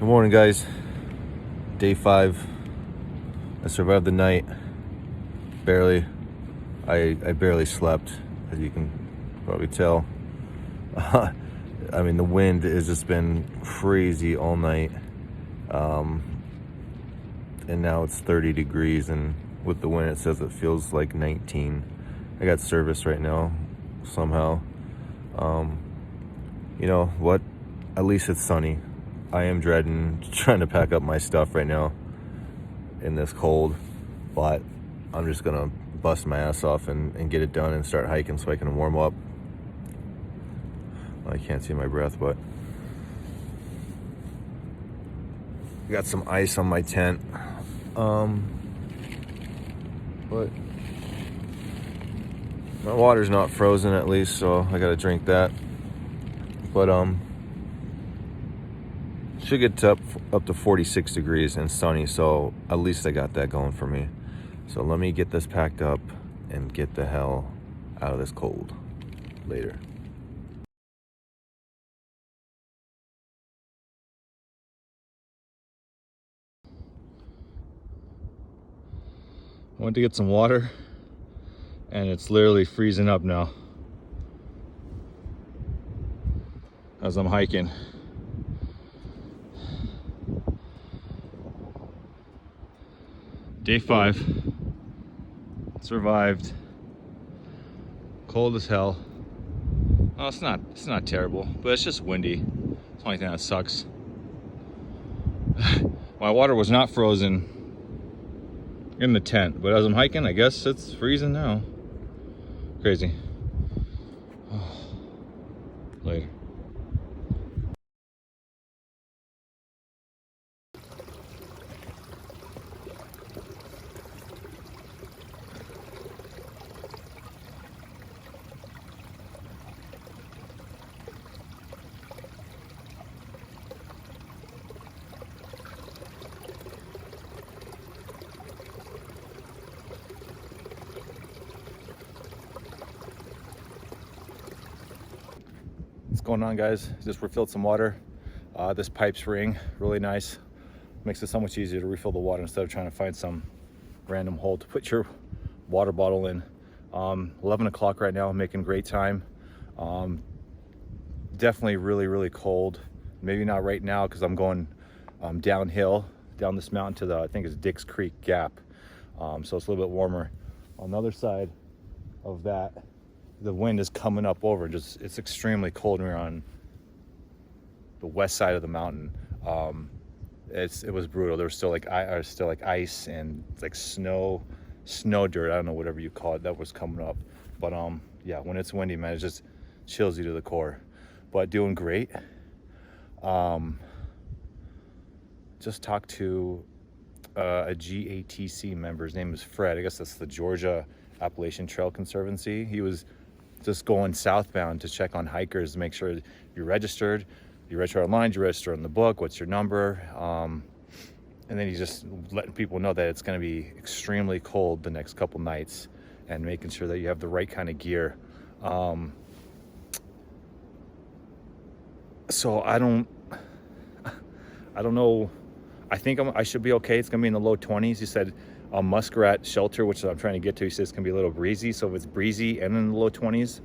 Good morning, guys. Day 5. I survived the night. Barely. I barely slept, as you can probably tell. I mean, the wind has just been crazy all night. And now it's 30 degrees, and with the wind, it says it feels like 19. I got service right now, somehow. You know what? At least it's sunny. I am dreading trying to pack up my stuff right now in this cold, but I'm just gonna bust my ass off and get it done and start hiking so I can warm up. I can't see my breath, but I got some ice on my tent. But my water's not frozen, at least, so I gotta drink that. But should get up to 46 degrees and sunny, so at least I got that going for me. So let me get this packed up and get the hell out of this cold later. I went to get some water and it's literally freezing up now as I'm hiking. Day 5, survived. Cold as hell. Well, it's not terrible, but it's just windy. It's the only thing that sucks. My water was not frozen in the tent, but as I'm hiking, I guess it's freezing now. Crazy. Later. What's going on, guys? Just refilled some water. This pipe's ring, really nice. Makes it so much easier to refill the water instead of trying to find some random hole to put your water bottle in. 11 o'clock right now, making great time. Definitely really cold. Maybe not right now because I'm going downhill down this mountain to the, I think it's Dick's Creek Gap. So it's a little bit warmer. On the other side of that, the wind is coming up over. It's extremely cold when we're on the west side of the mountain. It was brutal. There was still like ice and like snow dirt. I don't know, whatever you call it, that was coming up. But yeah, when it's windy, man, it just chills you to the core. But doing great. Just talked to a GATC member. His name is Fred. I guess that's the Georgia Appalachian Trail Conservancy. He was just going southbound to check on hikers to make sure you're registered. You register online, you register in the book, what's your number. And then he's just letting people know that it's going to be extremely cold the next couple nights and making sure that you have the right kind of gear. So I don't know. I think I should be okay. It's going to be in the low 20s. He said Muskrat Shelter, which I'm trying to get to, he says it's going to be a little breezy. So if it's breezy and in the low 20s,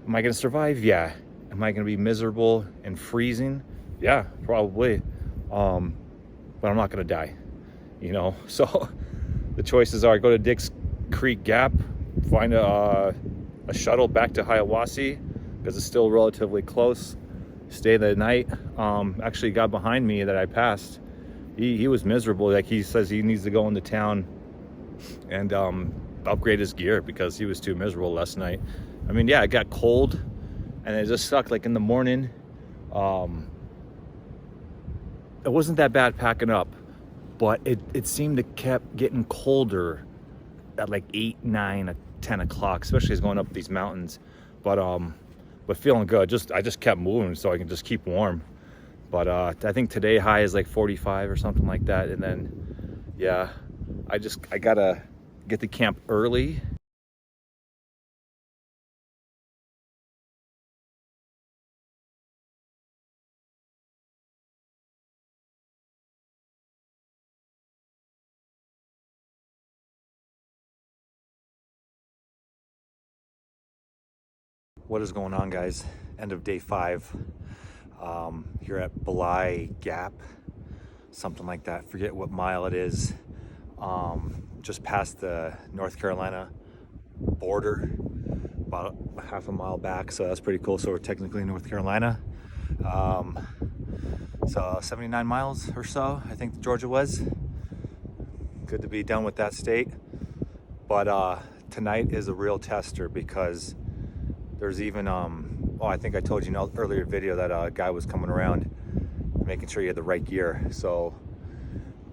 am I going to survive? Yeah. Am I going to be miserable and freezing? Yeah, probably. But I'm not going to die, you know? So the choices are go to Dick's Creek Gap, find a shuttle back to Hiawassee because it's still relatively close. Stay the night. Actually, a guy behind me that I passed, he was miserable. Like, he says he needs to go into town and upgrade his gear because he was too miserable last night. I mean, yeah, it got cold and it just sucked. Like in the morning, it wasn't that bad packing up, but it seemed to kept getting colder at like 8, 9, 10 o'clock, especially as going up these mountains. But feeling good. I just kept moving so I can just keep warm. But I think today high is like 45 or something like that. And then, yeah, I gotta get to camp early What is going on, guys? End of day 5 here at Belay Gap, something like that. Forget what mile it is. Just past the North Carolina border, about half a mile back, so that's pretty cool. So we're technically in North Carolina. So 79 miles or so, I think Georgia was. Good to be done with that state. But tonight is a real tester, because there's even I think I told you in an earlier video that a guy was coming around making sure you had the right gear. So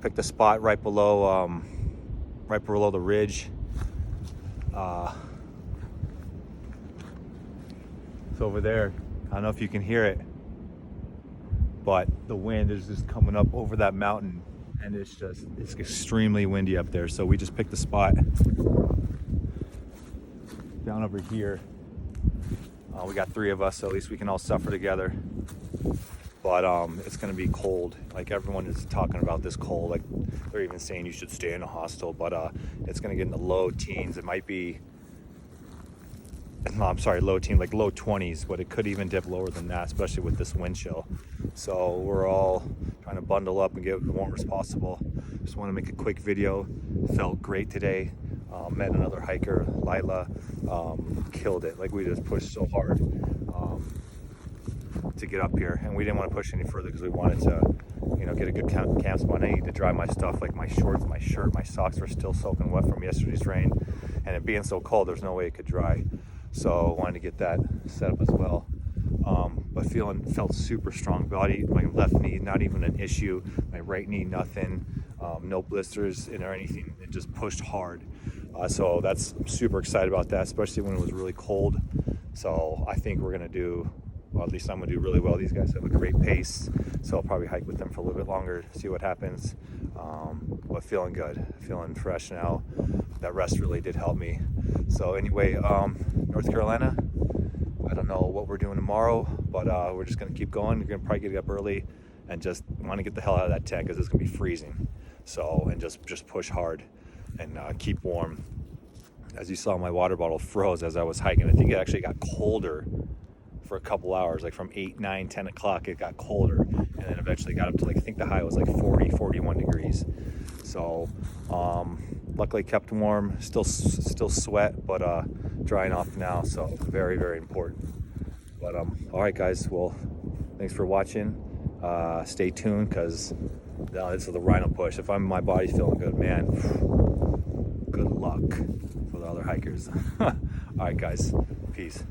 picked a spot right below the ridge. It's over there. I don't know if you can hear it, but the wind is just coming up over that mountain, and it's extremely windy up there. So we just picked a spot down over here. We got 3 of us, so at least we can all suffer together. But it's gonna be cold. Like, everyone is talking about this cold. Like, they're even saying you should stay in a hostel. But it's gonna get in the low teens. It might be, no, I'm sorry, low teens, like low 20s. But it could even dip lower than that, especially with this wind chill. So we're all trying to bundle up and get as warm as possible. Just want to make a quick video. Felt great today. Met another hiker, Lila. Killed it. Like, we just pushed so hard to get up here, and we didn't want to push any further because we wanted to, get a good camp spot. I need to dry my stuff, like my shorts, my shirt, my socks were still soaking wet from yesterday's rain, and it being so cold, there's no way it could dry. So I wanted to get that set up as well. But felt super strong. Body, my left knee, not even an issue. My right knee, nothing. No blisters or anything. It just pushed hard. So that's, I'm super excited about that, especially when it was really cold. So I think we're gonna do, well, at least I'm gonna do really well. These guys have a great pace, so I'll probably hike with them for a little bit longer, see what happens. But feeling good, feeling fresh now. That rest really did help me. So anyway, North Carolina, I don't know what we're doing tomorrow, but we're just gonna keep going. We're gonna probably get up early and just want to get the hell out of that tent, because it's gonna be freezing. So, and just push hard and keep warm. As you saw, my water bottle froze as I was hiking. I think it actually got colder for a couple hours, like from 8, 9, 10 o'clock, it got colder, and then eventually got up to, like, I think the high was like 40, 41 degrees. So luckily kept warm, still sweat, but drying off now, so very, very important. But all right, guys, well, thanks for watching. Stay tuned, because this is the Rhino push. If my body's feeling good, man, good luck for the other hikers. All right, guys, peace.